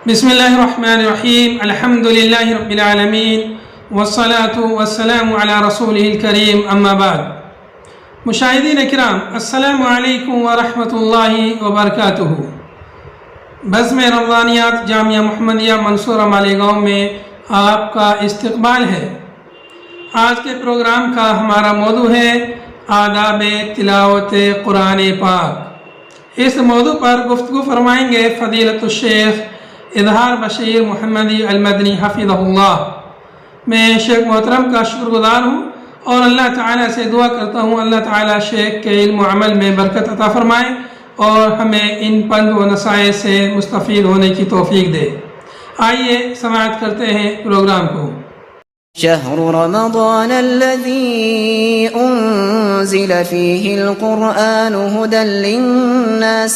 بسم اللہ الرحمن الرحیم الحمد للہ رب العالمین والصلاة والسلام علی رسولہ الکریم اما بعد۔ مشاہدین اکرام، السلام علیکم ورحمۃ اللہ وبرکاتہ۔ بزم رمضانیات جامعہ محمدیہ منصورہ مالیگاؤں میں آپ کا استقبال ہے۔ آج کے پروگرام کا ہمارا موضوع ہے آداب تلاوت قرآن پاک۔ اس موضوع پر گفتگو فرمائیں گے فضیلت الشیخ اظہار بشیر محمدی المدنی حفظہ اللہ۔ میں شیخ محترم کا شکر گزار ہوں اور اللہ تعالیٰ سے دعا کرتا ہوں اللہ تعالیٰ شیخ کے علم و عمل میں برکت عطا فرمائے اور ہمیں ان پند و نصائح سے مستفید ہونے کی توفیق دے۔ آئیے سماعت کرتے ہیں پروگرام کو۔ شهر رمضان الذي أنزل فيه القرآن هدى للناس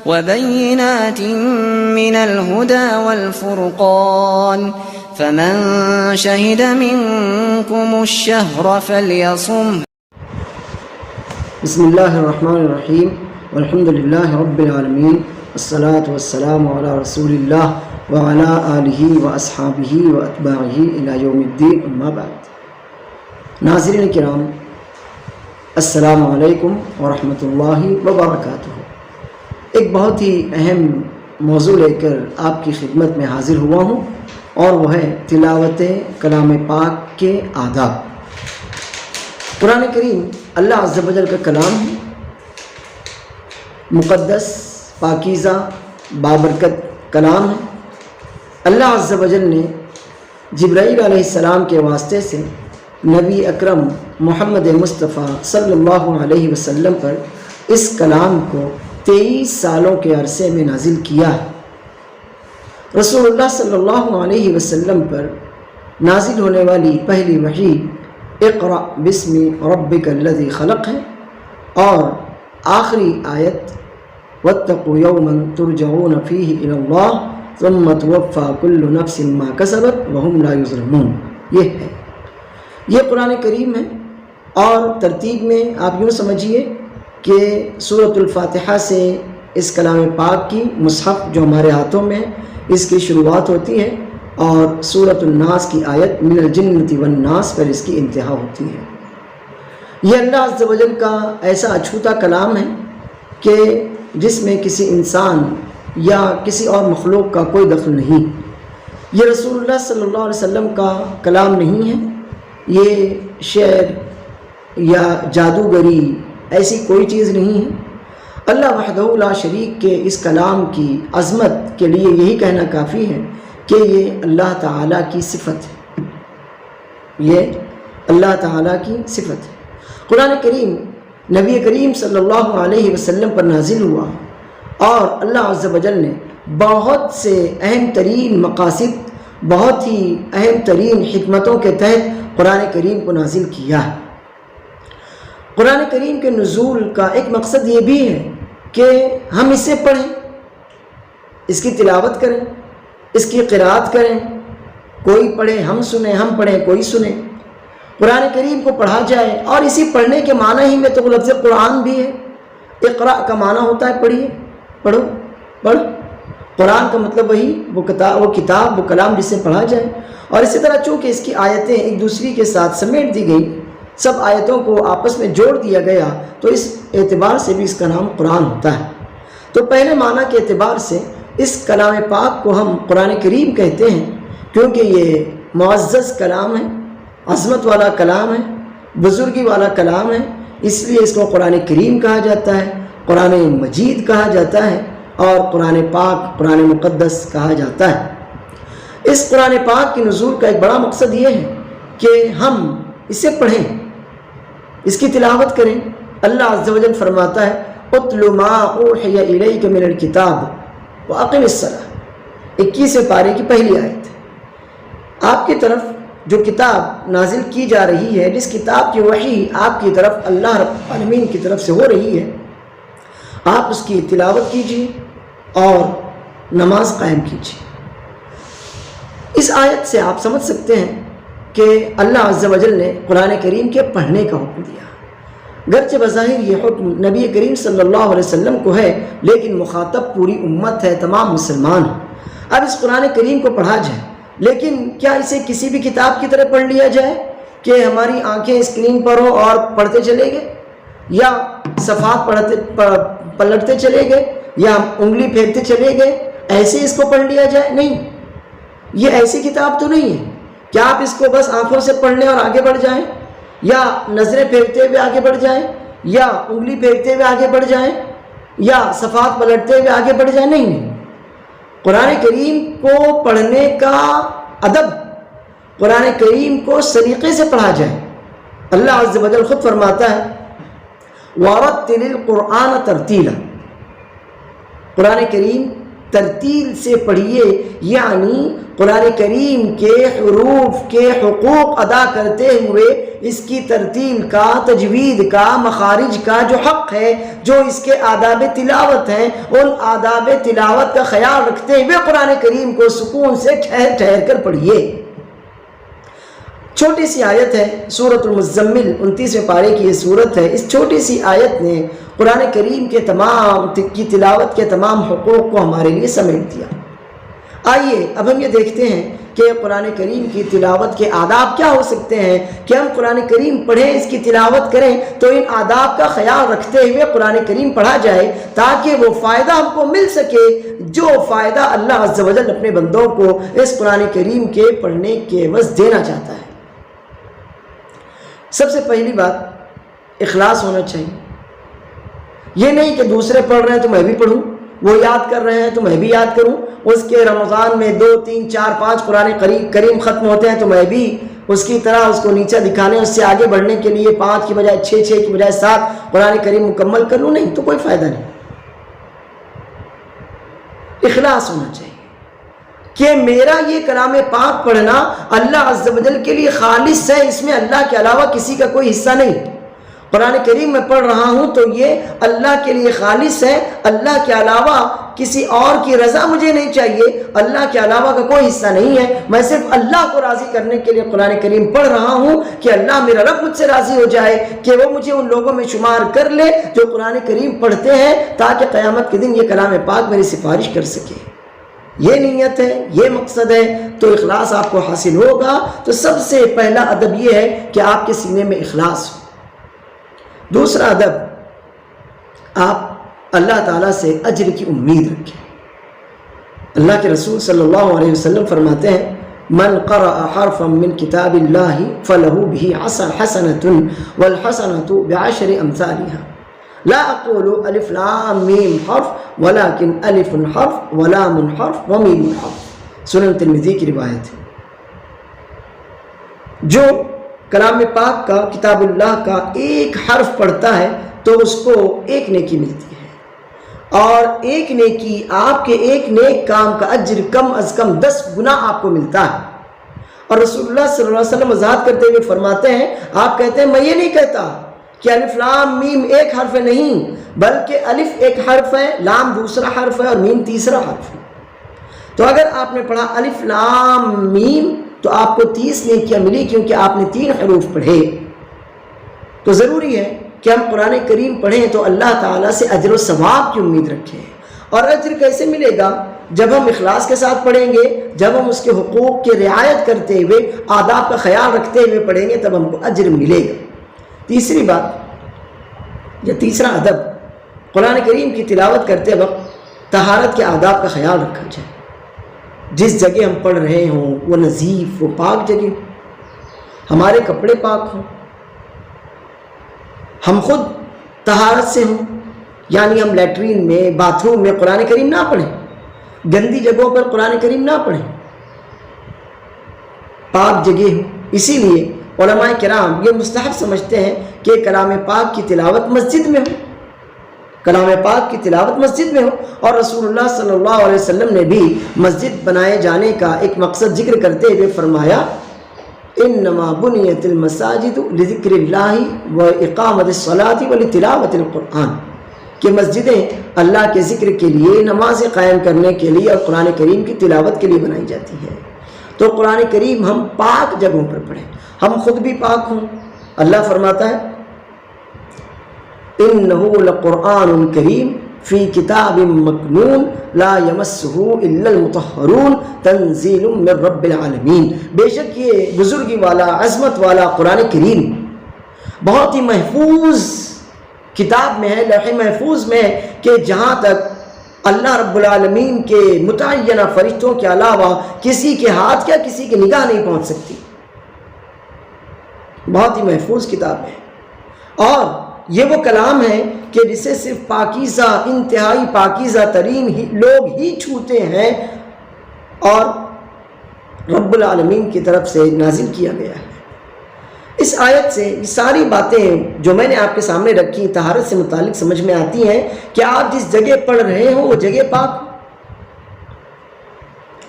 وبينات من الهدى والفرقان فمن شهد منكم الشهر فليصمه۔ بسم الله الرحمن الرحيم والحمد لله رب العالمين والصلاة والسلام على رسول الله وعلى آلہ واصحابہ واتباعہ الی یوم الدین، اما بعد۔ ناظرین کرام، السلام علیکم ورحمۃ اللہ وبرکاتہ۔ ایک بہت ہی اہم موضوع لے کر آپ کی خدمت میں حاضر ہوا ہوں اور وہ ہے تلاوت کلام پاک کے آداب۔ قرآن کریم اللہ عز و جل کا کلام ہے، مقدس، پاکیزہ، بابرکت کلام ہے۔ اللہ عز و جل نے جبرائیل علیہ السلام کے واسطے سے نبی اکرم محمد مصطفیٰ صلی اللہ علیہ وسلم پر اس کلام کو 23 سالوں کے عرصے میں نازل کیا ہے۔ رسول اللہ صلی اللہ علیہ وسلم پر نازل ہونے والی پہلی وحی اقرأ بسم ربک الذی خلق ہے، اور آخری آیت واتقوا یوما ترجعون فیہ الی اللہ ثم توفی کل نفس ما کسبت وہم لا یظلمون، یہ ہے، یہ قرآن کریم ہے۔ اور ترتیب میں آپ یوں سمجھیے کہ سورۃ الفاتحہ سے اس کلام پاک کی مصحف جو ہمارے ہاتھوں میں ہے اس کی شروعات ہوتی ہے، اور سورۃ الناس کی آیت من الجنۃ والناس پر اس کی انتہا ہوتی ہے۔ یہ اللہ عز و جل کا ایسا اچھوتا کلام ہے کہ جس میں کسی انسان یا کسی اور مخلوق کا کوئی دخل نہیں۔ یہ رسول اللہ صلی اللہ علیہ وسلم کا کلام نہیں ہے، یہ شعر یا جادوگری ایسی کوئی چیز نہیں ہے۔ اللہ وحدہ لا شریک کے اس کلام کی عظمت کے لیے یہی کہنا کافی ہے کہ یہ اللہ تعالیٰ کی صفت ہے، یہ اللہ تعالیٰ کی صفت ہے۔ قرآن کریم نبی کریم صلی اللہ علیہ وسلم پر نازل ہوا اور اللہ عز و جل نے بہت سے اہم ترین مقاصد، بہت ہی اہم ترین حکمتوں کے تحت قرآن کریم کو نازل کیا ہے۔ قرآن کریم کے نزول کا ایک مقصد یہ بھی ہے کہ ہم اسے پڑھیں، اس کی تلاوت کریں، اس کی قرأت کریں، کوئی پڑھے ہم سنیں، ہم پڑھیں کوئی سنیں۔ قرآن کریم کو پڑھا جائے، اور اسی پڑھنے کے معنی ہی میں تو لفظ قرآن بھی ہے۔ اقرأ کا معنی ہوتا ہے پڑھیے، پڑھو، پڑھ۔ قرآن کا مطلب وہی وہ کتاب، وہ کلام جس سے پڑھا جائے۔ اور اسی طرح چونکہ اس کی آیتیں ایک دوسری کے ساتھ سمیٹ دی گئی، سب آیتوں کو آپس میں جوڑ دیا گیا، تو اس اعتبار سے بھی اس کا نام قرآن ہوتا ہے۔ تو پہلے معنی کے اعتبار سے اس کلام پاک کو ہم قرآن کریم کہتے ہیں، کیونکہ یہ معزز کلام ہے، عظمت والا کلام ہے، بزرگی والا کلام ہے، اس لیے اس کو قرآن کریم کہا جاتا ہے، قرآن مجید کہا جاتا ہے، اور قرآن پاک، قرآن مقدس کہا جاتا ہے۔ اس قرآن پاک کی نزول کا ایک بڑا مقصد یہ ہے کہ ہم اسے پڑھیں، اس کی تلاوت کریں۔ اللہ عز و جل فرماتا ہے اتل ما اوحی الیک من الکتاب واقم الصلاۃ، 21ویں پارے کی پہلی آیت۔ آپ کی طرف جو کتاب نازل کی جا رہی ہے، جس کتاب کی وحی آپ کی طرف اللہ رب العالمین کی طرف سے ہو رہی ہے، آپ اس کی تلاوت کیجیے اور نماز قائم کیجیے۔ اس آیت سے آپ سمجھ سکتے ہیں کہ اللہ عز و جل نے قرآن کریم کے پڑھنے کا حکم دیا۔ گرچہ بظاہر یہ حکم نبی کریم صلی اللہ علیہ وسلم کو ہے، لیکن مخاطب پوری امت ہے، تمام مسلمان ہیں۔ اب اس قرآن کریم کو پڑھا جائے، لیکن کیا اسے کسی بھی کتاب کی طرح پڑھ لیا جائے کہ ہماری آنکھیں اسکرین پر ہوں اور پڑھتے چلے گئے، یا صفحات پلٹتے چلے گئے، یا انگلی پھینکتے چلے گئے، ایسے اس کو پڑھ لیا جائے؟ نہیں، یہ ایسی کتاب تو نہیں ہے کہ آپ اس کو بس آنکھوں سے پڑھ لیں اور آگے بڑھ جائیں، یا نظریں پھیرتے ہوئے آگے بڑھ جائیں، یا انگلی پھیرتے ہوئے آگے بڑھ جائیں، یا صفحات پلٹتے ہوئے آگے بڑھ جائیں۔ نہیں، قرآن کریم کو پڑھنے کا ادب، قرآن کریم کو سلیقے سے پڑھا جائے۔ اللہ عز و جل خود فرماتا ہے وَرَتِّلِ الْقُرْآنَ تَرْتِيلًا، قرآن کریم ترتیل سے پڑھیے، یعنی قرآن کریم کے حروف کے حقوق ادا کرتے ہوئے اس کی ترتیل کا، تجوید کا، مخارج کا جو حق ہے، جو اس کے آداب تلاوت ہیں، ان آداب تلاوت کا خیال رکھتے ہوئے قرآن کریم کو سکون سے ٹھہر ٹھہر کر پڑھیے۔ چھوٹی سی آیت ہے سورۃ المزمل، 29ویں پارے کی یہ سورت ہے۔ اس چھوٹی سی آیت نے قرآن کریم کے تمام کی تلاوت کے تمام حقوق کو ہمارے لیے سمیٹ دیا۔ آئیے اب ہم یہ دیکھتے ہیں کہ قرآن کریم کی تلاوت کے آداب کیا ہو سکتے ہیں کہ ہم قرآن کریم پڑھیں، اس کی تلاوت کریں تو ان آداب کا خیال رکھتے ہوئے قرآن کریم پڑھا جائے، تاکہ وہ فائدہ ہم کو مل سکے جو فائدہ اللہ عز و جل اپنے بندوں کو اس قرآن کریم کے پڑھنے کے عوض دینا چاہتا ہے۔ سب سے پہلی بات اخلاص ہونا چاہیے۔ یہ نہیں کہ دوسرے پڑھ رہے ہیں تو میں بھی پڑھوں، وہ یاد کر رہے ہیں تو میں بھی یاد کروں، اس کے رمضان میں 2 3 4 5 قرآن کریم ختم ہوتے ہیں تو میں بھی اس کی طرح اس کو نیچے دکھانے، اس سے آگے بڑھنے کے لیے 5 کی بجائے 6 6 کی بجائے 7 قرآن کریم مکمل کر لوں، نہیں تو کوئی فائدہ نہیں۔ اخلاص ہونا چاہیے کہ میرا یہ کلام پاک پڑھنا اللہ عز و جل کے لیے خالص ہے، اس میں اللہ کے علاوہ کسی کا کوئی حصہ نہیں۔ قرآن کریم میں پڑھ رہا ہوں تو یہ اللہ کے لیے خالص ہے، اللہ کے علاوہ کسی اور کی رضا مجھے نہیں چاہیے، اللہ کے علاوہ کا کوئی حصہ نہیں ہے، میں صرف اللہ کو راضی کرنے کے لیے قرآن کریم پڑھ رہا ہوں کہ اللہ میرا رب مجھ سے راضی ہو جائے، کہ وہ مجھے ان لوگوں میں شمار کر لے جو قرآن کریم پڑھتے ہیں، تاکہ قیامت کے دن یہ کلام پاک میری سفارش کر سکے۔ یہ نیت ہے، یہ مقصد ہے، تو اخلاص آپ کو حاصل ہوگا۔ تو سب سے پہلا ادب یہ ہے کہ آپ کے سینے میں اخلاص ہو۔ دوسرا ادب، آپ اللہ تعالیٰ سے اجر کی امید رکھیں۔ اللہ کے رسول صلی اللہ علیہ وسلم فرماتے ہیں من قرأ حرفا من کتاب اللہ فلہ بہ حسنۃ والحسنۃ بعشر امثالها لا اقول الف لام میم حرف ولكن الف حرف ولام حرف ومیم حرف، سنن ترمذی کی روایت ہے۔ جو کلام پاک کا، کتاب اللہ کا ایک حرف پڑھتا ہے تو اس کو ایک نیکی ملتی ہے، اور ایک نیکی آپ کے ایک نیک کام کا اجر کم از کم 10 گنا آپ کو ملتا ہے۔ اور رسول اللہ صلی اللہ علیہ وسلم وضاحت کرتے ہوئے فرماتے ہیں، آپ کہتے ہیں میں یہ نہیں کہتا کہ الف لام میم ایک حرف ہے، نہیں، بلکہ الف ایک حرف ہے، لام دوسرا حرف ہے اور میم تیسرا حرف ہے۔ تو اگر آپ نے پڑھا الف لام میم تو آپ کو 30 نیکیاں ملی، کیونکہ آپ نے 3 حروف پڑھے۔ تو ضروری ہے کہ ہم قرآن کریم پڑھیں تو اللہ تعالیٰ سے اجر و ثواب کی امید رکھیں۔ اور اجر کیسے ملے گا؟ جب ہم اخلاص کے ساتھ پڑھیں گے، جب ہم اس کے حقوق کی رعایت کرتے ہوئے، آداب کا خیال رکھتے ہوئے پڑھیں گے، تب ہم کو اجر ملے گا۔ تیسری بات یا تیسرا ادب، قرآن کریم کی تلاوت کرتے وقت طہارت کے آداب کا خیال رکھا جائے۔ جس جگہ ہم پڑھ رہے ہوں وہ نظیف، وہ پاک جگہ، ہمارے کپڑے پاک ہوں، ہم خود طہارت سے ہوں، یعنی ہم لیٹرین میں، باتھ روم میں قرآن کریم نہ پڑھیں، گندی جگہوں پر قرآن کریم نہ پڑھیں، پاک جگہ ہو۔ اسی لیے علماء کرام یہ مستحب سمجھتے ہیں کہ کلام پاک کی تلاوت مسجد میں ہو، کلام پاک کی تلاوت مسجد میں ہو۔ اور رسول اللہ صلی اللہ علیہ وسلم نے بھی مسجد بنائے جانے کا ایک مقصد ذکر کرتے ہوئے فرمایا انما بنیت المساجد لذکر اللہ واقامۃ الصلاۃ ولتلاوۃ القرآن، کہ مسجدیں اللہ کے ذکر کے لیے، نمازیں قائم کرنے کے لیے اور قرآن کریم کی تلاوت کے لیے بنائی جاتی ہے۔ تو قرآن کریم ہم پاک جگہوں پر پڑھیں، ہم خود بھی پاک ہوں۔ اللہ فرماتا ہے إنه لقرآن كريم في كتاب مكنون لا يمسه إلا المطهرون تنزيل من رب العالمین. بے شک یہ بزرگی والا عظمت والا قرآن کریم بہت ہی محفوظ کتاب میں ہے، لوح محفوظ میں ہے، کہ جہاں تک اللہ رب العالمین کے متعینہ فرشتوں کے علاوہ کسی کے ہاتھ یا کسی کی نگاہ نہیں پہنچ سکتی. بہت ہی محفوظ کتاب ہے، اور یہ وہ کلام ہے کہ جسے صرف پاکیزہ، انتہائی پاکیزہ ترین لوگ ہی چھوتے ہیں، اور رب العالمین کی طرف سے نازل کیا گیا ہے. اس آیت سے یہ ساری باتیں جو میں نے آپ کے سامنے رکھی طہارت سے متعلق سمجھ میں آتی ہیں کہ آپ جس جگہ پڑھ رہے ہو وہ جگہ پاک ہو،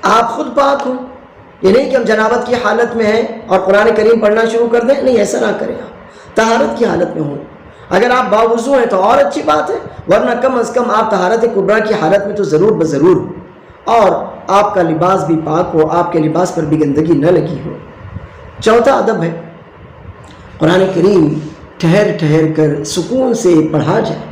آپ خود پاک ہو. یہ نہیں کہ ہم جنابت کی حالت میں ہیں اور قرآن کریم پڑھنا شروع کر دیں، نہیں، ایسا نہ کریں. آپ طہارت کی حالت میں ہوں. اگر آپ باوضو ہیں تو اور اچھی بات ہے، ورنہ کم از کم آپ طہارت کبریٰ کی حالت میں تو ضرور بضرور، اور آپ کا لباس بھی پاک ہو، آپ کے لباس پر بھی گندگی نہ لگی ہو. چوتھا ادب ہے قرآن کریم ٹھہر ٹھہر کر سکون سے پڑھا جائے.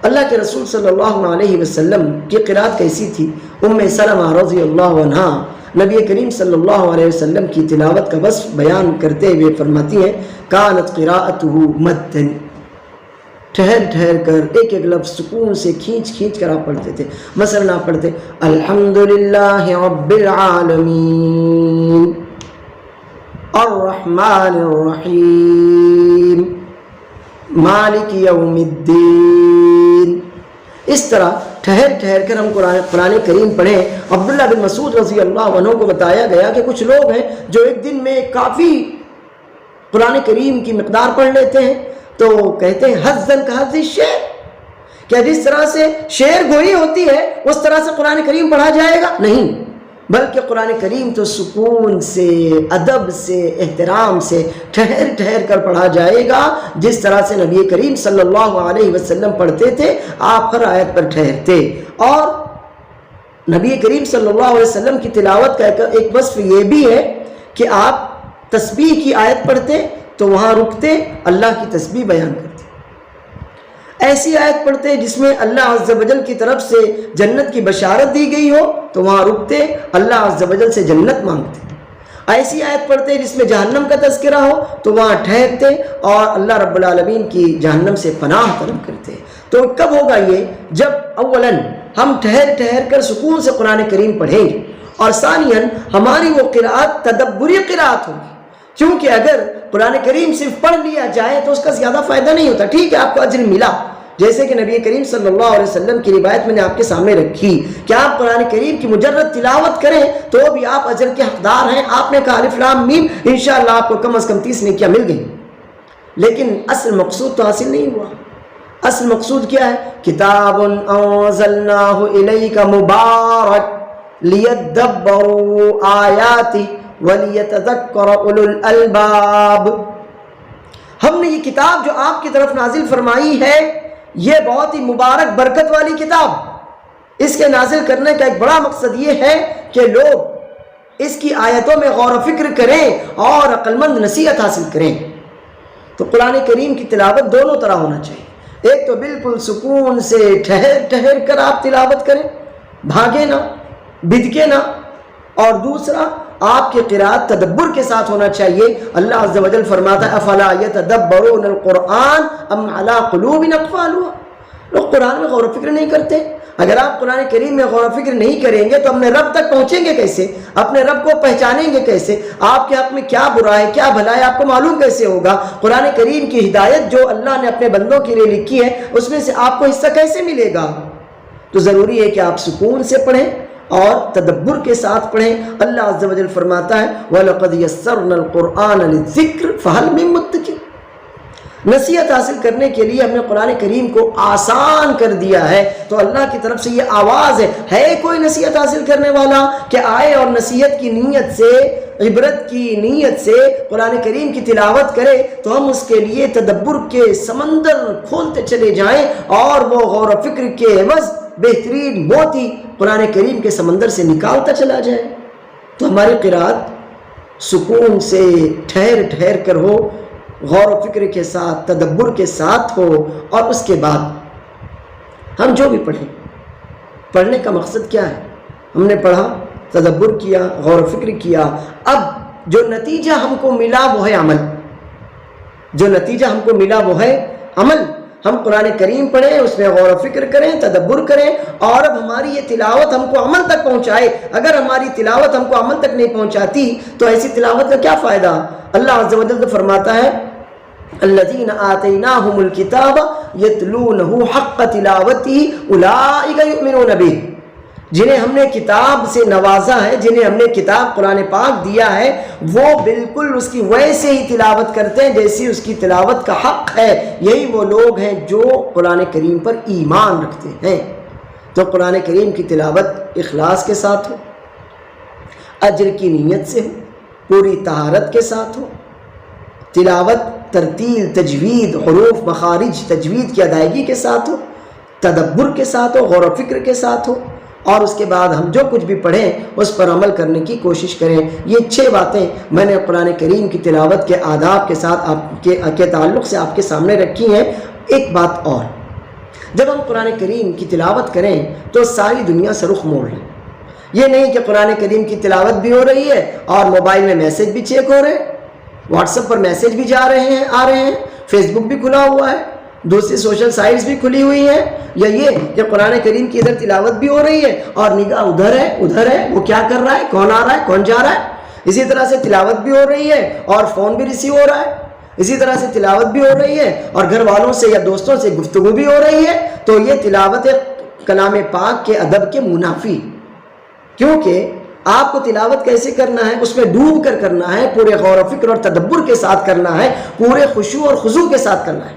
اللہ کے رسول صلی اللہ علیہ وسلم کی قرأت کیسی تھی؟ ام سلمہ رضی اللہ عنہا نبی کریم صلی اللہ علیہ وسلم کی تلاوت کا وصف بیان کرتے ہوئے فرماتی ہیں کانت قراءتہ مدن، ٹھہر ٹھہر کر ایک ایک لفظ سکون سے کھینچ کھینچ کر آپ پڑھتے تھے. مثلا آپ پڑھتے الحمدللہ رب العالمین الرحمن الرحیم مالک یوم الدین. اس طرح ٹھہر ٹھہر کر ہم قرآن کریم پڑھیں. عبداللہ بن مسعود رضی اللہ عنہ کو بتایا گیا کہ کچھ لوگ ہیں جو ایک دن میں کافی قرآن کریم کی مقدار پڑھ لیتے ہیں، تو کہتے ہیں حظاً کحظ الشعر، کیا جس طرح سے شعر گوئی ہوتی ہے اس طرح سے قرآن کریم پڑھا جائے گا؟ نہیں، بلکہ قرآن کریم تو سکون سے، ادب سے، احترام سے ٹھہر ٹھہر کر پڑھا جائے گا، جس طرح سے نبی کریم صلی اللہ علیہ وسلم پڑھتے تھے. آپ ہر آیت پر ٹھہرتے. اور نبی کریم صلی اللہ علیہ وسلم کی تلاوت کا ایک وصف یہ بھی ہے کہ آپ تسبیح کی آیت پڑھتے تو وہاں رکتے، اللہ کی تسبیح بیان کرتے. ایسی آیت پڑھتے جس میں اللہ عز و جل کی طرف سے جنت کی بشارت دی گئی ہو تو وہاں رکتے، اللہ عز و جل سے جنت مانگتے. ایسی آیت پڑھتے جس میں جہنم کا تذکرہ ہو تو وہاں ٹھہرتے اور اللہ رب العالمین کی جہنم سے پناہ طلب کرتے. تو کب ہوگا یہ؟ جب اولاً ہم ٹھہر ٹھہر کر سکون سے قرآن کریم پڑھیں گے، اور ثانیاً ہماری وہ قرآت تدبری قرآت ہوگی. کیونکہ اگر قرآن کریم صرف پڑھ لیا جائے تو اس کا زیادہ فائدہ نہیں ہوتا. ٹھیک ہے، آپ کو اجر ملا، جیسے کہ نبی کریم صلی اللہ علیہ وسلم کی روایت میں نے آپ کے سامنے رکھی کہ آپ قرآن کریم کی مجرد تلاوت کریں تو بھی آپ اجر کے حقدار ہیں. آپ نے کہا الف لام میم، انشاءاللہ آپ کو کم از کم 30 نیکیاں مل گئیں. لیکن اصل مقصود تو حاصل نہیں ہوا. اصل مقصود کیا ہے؟ کتاب انزلناہ الیک مبارک لیدبروا آیاتہ وَلِيَتَذَكَّرَ أُولُو الْأَلْبَابِ. ہم نے یہ کتاب جو آپ کی طرف نازل فرمائی ہے یہ بہت ہی مبارک برکت والی کتاب. اس کے نازل کرنے کا ایک بڑا مقصد یہ ہے کہ لوگ اس کی آیتوں میں غور و فکر کریں اور عقل مند نصیحت حاصل کریں. تو قرآن کریم کی تلاوت دونوں طرح ہونا چاہیے. ایک تو بالکل سکون سے ٹھہر ٹھہر کر آپ تلاوت کریں، بھاگے نہ، بدکے نہ. اور دوسرا آپ کی قرآت تدبر کے ساتھ ہونا چاہیے. اللہ عز و جل فرماتا ہے افلا یتدبرون القرآن ام علی قلوب اقفالها. لوگ قرآن میں غور و فکر نہیں کرتے. اگر آپ قرآن کریم میں غور و فکر نہیں کریں گے تو اپنے رب تک پہنچیں گے کیسے؟ اپنے رب کو پہچانیں گے کیسے؟ آپ کے حق میں کیا برا ہے کیا بھلا ہے آپ کو معلوم کیسے ہوگا؟ قرآن کریم کی ہدایت جو اللہ نے اپنے بندوں کے لیے لکھی ہے اس میں سے آپ کو حصہ کیسے ملے گا؟ تو ضروری ہے کہ آپ سکون سے پڑھیں اور تدبر کے ساتھ پڑھیں. اللہ عز و جل فرماتا ہے وَلَقَدْ يَسَّرْنَا الْقُرْآنَ لِلذِّكْرِ فَهَلْ مِن مُدَّكِرٍ. نصیحت حاصل کرنے کے لیے ہم نے قرآن کریم کو آسان کر دیا ہے. تو اللہ کی طرف سے یہ آواز ہے کوئی نصیحت حاصل کرنے والا کہ آئے اور نصیحت کی نیت سے، عبرت کی نیت سے قرآن کریم کی تلاوت کرے تو ہم اس کے لیے تدبر کے سمندر کھولتے چلے جائیں اور وہ غور و فکر کے عوض بہترین موتی قرآن کریم کے سمندر سے نکالتا چلا جائے. تو ہماری قرآت سکون سے ٹھہر ٹھہر کر ہو، غور و فکر کے ساتھ، تدبر کے ساتھ ہو، اور اس کے بعد ہم جو بھی پڑھیں، پڑھنے کا مقصد کیا ہے؟ ہم نے پڑھا، تدبر کیا، غور و فکر کیا، اب جو نتیجہ ہم کو ملا وہ ہے عمل، جو نتیجہ ہم کو ملا وہ ہے عمل۔ ہم قرآن کریم پڑھیں، اس میں غور و فکر کریں، تدبر کریں، اور اب ہماری یہ تلاوت ہم کو عمل تک پہنچائے۔ اگر ہماری تلاوت ہم کو عمل تک نہیں پہنچاتی تو ایسی تلاوت کا کیا فائدہ؟ اللہ عز و جل فرماتا ہے الذین آتیناہم الکتاب یتلونہ حق تلاوتہ اولئک یؤمنون بہ، جنہیں ہم نے کتاب سے نوازا ہے، جنہیں ہم نے کتاب قرآن پاک دیا ہے، وہ بالکل اس کی ویسے ہی تلاوت کرتے ہیں جیسی اس کی تلاوت کا حق ہے۔ یہی وہ لوگ ہیں جو قرآن کریم پر ایمان رکھتے ہیں۔ تو قرآن کریم کی تلاوت اخلاص کے ساتھ ہو، اجر کی نیت سے ہو، پوری طہارت کے ساتھ ہو، تلاوت ترتیل، تجوید، حروف، مخارج، تجوید کی ادائیگی کے ساتھ ہو، تدبر کے ساتھ ہو، غور و فکر کے ساتھ ہو، اور اس کے بعد ہم جو کچھ بھی پڑھیں اس پر عمل کرنے کی کوشش کریں۔ یہ 6 باتیں میں نے قرآن کریم کی تلاوت کے آداب کے ساتھ آپ کے تعلق سے آپ کے سامنے رکھی ہیں۔ ایک بات اور، جب ہم قرآن کریم کی تلاوت کریں تو ساری دنیا سے رخ موڑ لیں۔ یہ نہیں کہ قرآن کریم کی تلاوت بھی ہو رہی ہے اور موبائل میں میسج بھی چیک ہو رہے ہیں، واٹس ایپ پر میسج بھی آ رہے ہیں، فیس بک بھی کھلا ہوا ہے، دوسری سوشل سائٹس بھی کھلی ہوئی ہیں، یا یہ کہ قرآن کریم کی ادھر تلاوت بھی ہو رہی ہے اور نگاہ ادھر ہے، وہ کیا کر رہا ہے، کون آ رہا ہے، کون جا رہا ہے۔ اسی طرح سے تلاوت بھی ہو رہی ہے اور فون بھی ریسیو ہو رہا ہے، اسی طرح سے تلاوت بھی ہو رہی ہے اور گھر والوں سے یا دوستوں سے گفتگو بھی ہو رہی ہے۔ تو یہ تلاوت کلام پاک کے ادب کے منافی، کیونکہ آپ کو تلاوت کیسے کرنا ہے، اس میں ڈوب کر کرنا ہے، پورے غور و فکر اور تدبر کے ساتھ کرنا ہے، پورے خشوع اور خضوع کے ساتھ کرنا ہے،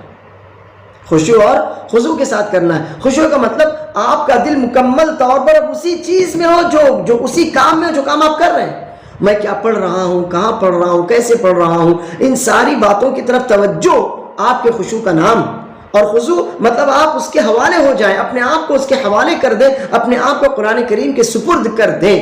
خشوع اور خضوع کے ساتھ کرنا ہے۔ خشوع کا مطلب آپ کا دل مکمل طور پر اب اسی چیز میں ہو جو اسی کام میں، جو کام آپ کر رہے ہیں۔ میں کیا پڑھ رہا ہوں، کہاں پڑھ رہا ہوں، کیسے پڑھ رہا ہوں، ان ساری باتوں کی طرف توجہ آپ کے خشوع کا نام۔ اور خضوع مطلب آپ اس کے حوالے ہو جائیں، اپنے آپ کو اس کے حوالے کر دیں، اپنے آپ کو قرآن کریم کے سپرد کر دیں۔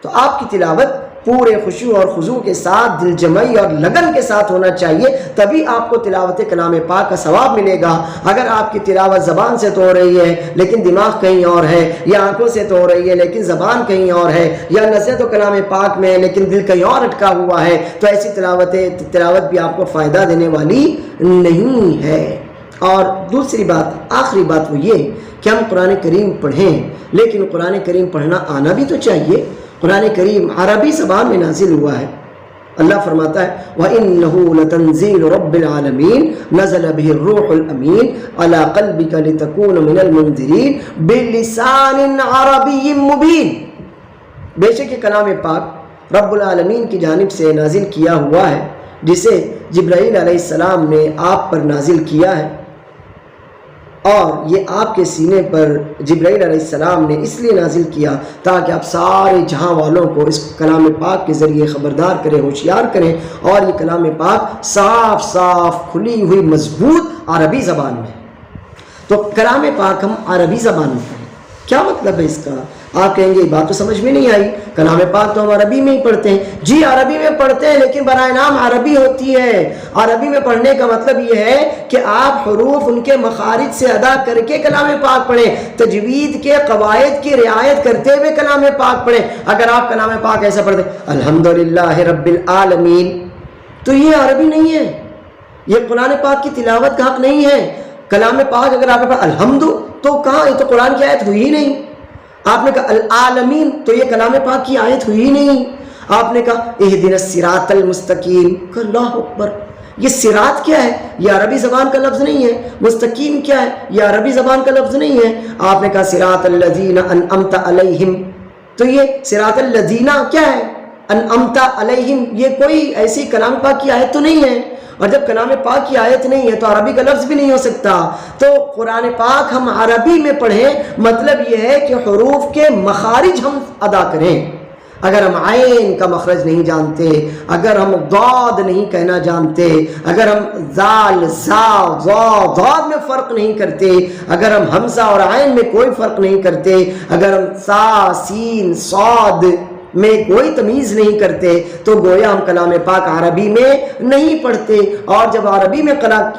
تو آپ کی تلاوت پورے خشوع اور خضوع کے ساتھ، دل جمعی اور لگن کے ساتھ ہونا چاہیے، تبھی آپ کو تلاوت کلام پاک کا ثواب ملے گا۔ اگر آپ کی تلاوت زبان سے تو ہو رہی ہے لیکن دماغ کہیں اور ہے، یا آنکھوں سے تو ہو رہی ہے لیکن زبان کہیں اور ہے، یا نظریں تو کلام پاک میں ہے لیکن دل کہیں اور اٹکا ہوا ہے، تو ایسی تلاوت بھی آپ کو فائدہ دینے والی نہیں ہے۔ اور دوسری بات، آخری بات وہ یہ کہ ہم قرآن کریم پڑھیں، لیکن قرآن کریم پڑھنا آنا بھی تو چاہیے۔ قرآن کریم عربی زبان میں نازل ہوا ہے۔ اللہ فرماتا ہے وَإِنَّهُ لَتَنزِيلُ رَبِّ الْعَالَمِينَ نَزَلَ بِهِ الرُّوحُ الْأَمِينُ عَلَى قَلْبِكَ لِتَكُونَ مِنَ الْمُنذِرِينَ بِلِسَانٍ عَرَبِيٍّ مُبِينٍ۔ بے شک یہ کلام پاک رب العالمین کی جانب سے نازل کیا ہوا ہے، جسے جبرائیل علیہ السلام نے آپ پر نازل کیا ہے، اور یہ آپ کے سینے پر جبرائیل علیہ السلام نے اس لیے نازل کیا تاکہ آپ سارے جہاں والوں کو اس کلام پاک کے ذریعے خبردار کریں، ہوشیار کریں، اور یہ کلام پاک صاف صاف کھلی ہوئی مضبوط عربی زبان میں۔ تو کلام پاک ہم عربی زبان میں پڑھیں، کیا مطلب ہے اس کا؟ آپ کہیں گے یہ بات تو سمجھ میں نہیں آئی، کلام پاک تو ہم عربی میں ہی پڑھتے ہیں۔ جی عربی میں پڑھتے ہیں، لیکن برائے نام عربی ہوتی ہے۔ عربی میں پڑھنے کا مطلب یہ ہے کہ آپ حروف ان کے مخارج سے ادا کر کے کلام پاک پڑھیں، تجوید کے قواعد کی رعایت کرتے ہوئے کلام پاک پڑھیں۔ اگر آپ کلام پاک ایسا پڑھتے الحمدللہ رب العالمین، تو یہ عربی نہیں ہے، یہ قرآن پاک کی تلاوت کا حق نہیں ہے۔ کلام پاک اگر آپ نے پڑھا الحمد، تو کہاں، یہ تو قرآن کی آیت ہوئی ہی نہیں۔ آپ نے کہا العالمین، تو یہ کلام پاک کی آیت ہوئی نہیں۔ آپ نے کہا اہدنا الصراط المستقیم، کہ اللہ اکبر، یہ صراط کیا ہے؟ یہ عربی زبان کا لفظ نہیں ہے۔ مستقیم کیا ہے؟ یہ عربی زبان کا لفظ نہیں ہے۔ آپ نے کہا صراط الذین انعمت علیہم، تو یہ صراط الذین کیا ہے؟ انعمت علیہم، یہ کوئی ایسی کلام پاک کی آیت تو نہیں ہے۔ اور جب کلام پاک کی آیت نہیں ہے تو عربی کا لفظ بھی نہیں ہو سکتا۔ تو قرآن پاک ہم عربی میں پڑھیں، مطلب یہ ہے کہ حروف کے مخارج ہم ادا کریں۔ اگر ہم عین کا مخرج نہیں جانتے، اگر ہم ضاد نہیں کہنا جانتے، اگر ہم زال، زا، ضا، ضاد میں فرق نہیں کرتے، اگر ہم حمزہ اور عین میں کوئی فرق نہیں کرتے، اگر ہم سا، سین، صاد میں کوئی تمیز نہیں کرتے تو گویا ہم کلام پاک عربی میں نہیں پڑھتے، اور جب عربی میں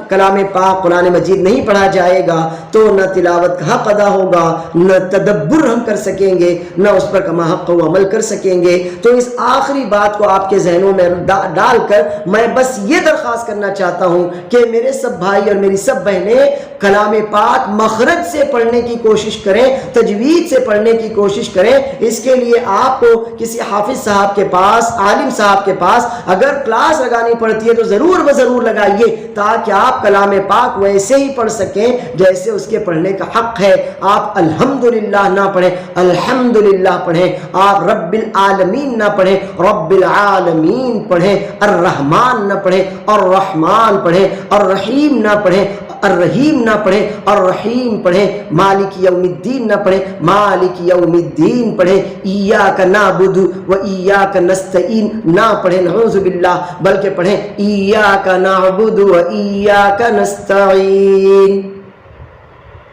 کلام پاک قرآن مجید نہیں پڑھا جائے گا تو نہ تلاوت کا حق ادا ہوگا، نہ تدبر ہم کر سکیں گے، نہ اس پر کما حق و عمل کر سکیں گے۔ تو اس آخری بات کو آپ کے ذہنوں میں ڈال کر میں بس یہ درخواست کرنا چاہتا ہوں کہ میرے سب بھائی اور میری سب بہنیں کلام پاک مخرج سے پڑھنے کی کوشش کریں، تجوید سے پڑھنے کی کوشش کریں۔ اس کے لیے آپ کو کسی حافظ صاحب کے پاس، عالم صاحب کے پاس اگر کلاس لگانی پڑتی ہے تو ضرور بضرور لگائیے، تاکہ آپ کلام پاک ویسے ہی پڑھ سکیں جیسے اس کے پڑھنے کا حق ہے۔ آپ الحمدللہ نہ پڑھیں، الحمدللہ پڑھیں، آپ رب العالمین نہ پڑھیں، رب العالمین پڑھیں، الرحمن نہ پڑھیں، الرحمن پڑھیں، الرحیم نہ پڑھیں، الرحیم نہ پڑھیں، الرحیم پڑھیں، مالک یوم الدین نہ پڑھیں، مالک یوم الدین پڑھیں، ایاک نعبد و ایاک نستعین نہ پڑھیں، نعوذ باللہ، بلکہ پڑھیں ایاک نعبد و ایاک نستعین۔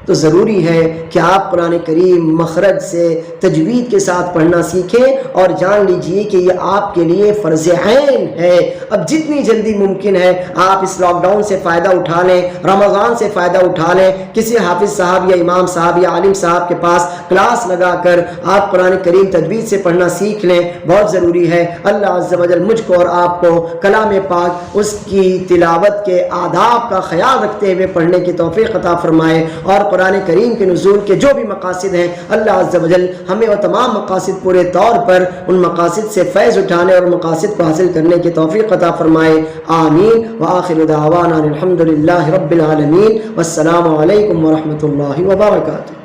تو ضروری ہے کہ آپ قرآن کریم مخرج سے تجوید کے ساتھ پڑھنا سیکھیں، اور جان لیجئے کہ یہ آپ کے لیے فرض عین ہے۔ اب جتنی جلدی ممکن ہے آپ اس لاک ڈاؤن سے فائدہ اٹھا لیں، رمضان سے فائدہ اٹھا لیں، کسی حافظ صاحب یا امام صاحب یا عالم صاحب کے پاس کلاس لگا کر آپ قرآن کریم تجوید سے پڑھنا سیکھ لیں، بہت ضروری ہے۔ اللہ عز و جل مجھ کو اور آپ کو کلام پاک اس کی تلاوت کے آداب کا خیال رکھتے ہوئے پڑھنے کی توفیق عطا فرمائے، اور قرآن کریم کے نزول کے جو بھی مقاصد ہیں اللہ عز و جل ہمیں وہ تمام مقاصد پورے طور پر ان مقاصد سے فیض اٹھانے اور مقاصد کو حاصل کرنے کی توفیق عطا فرمائے، آمین۔ وآخر دعوانا الحمدللہ رب العالمین، والسلام علیکم ورحمۃ اللہ وبرکاتہ۔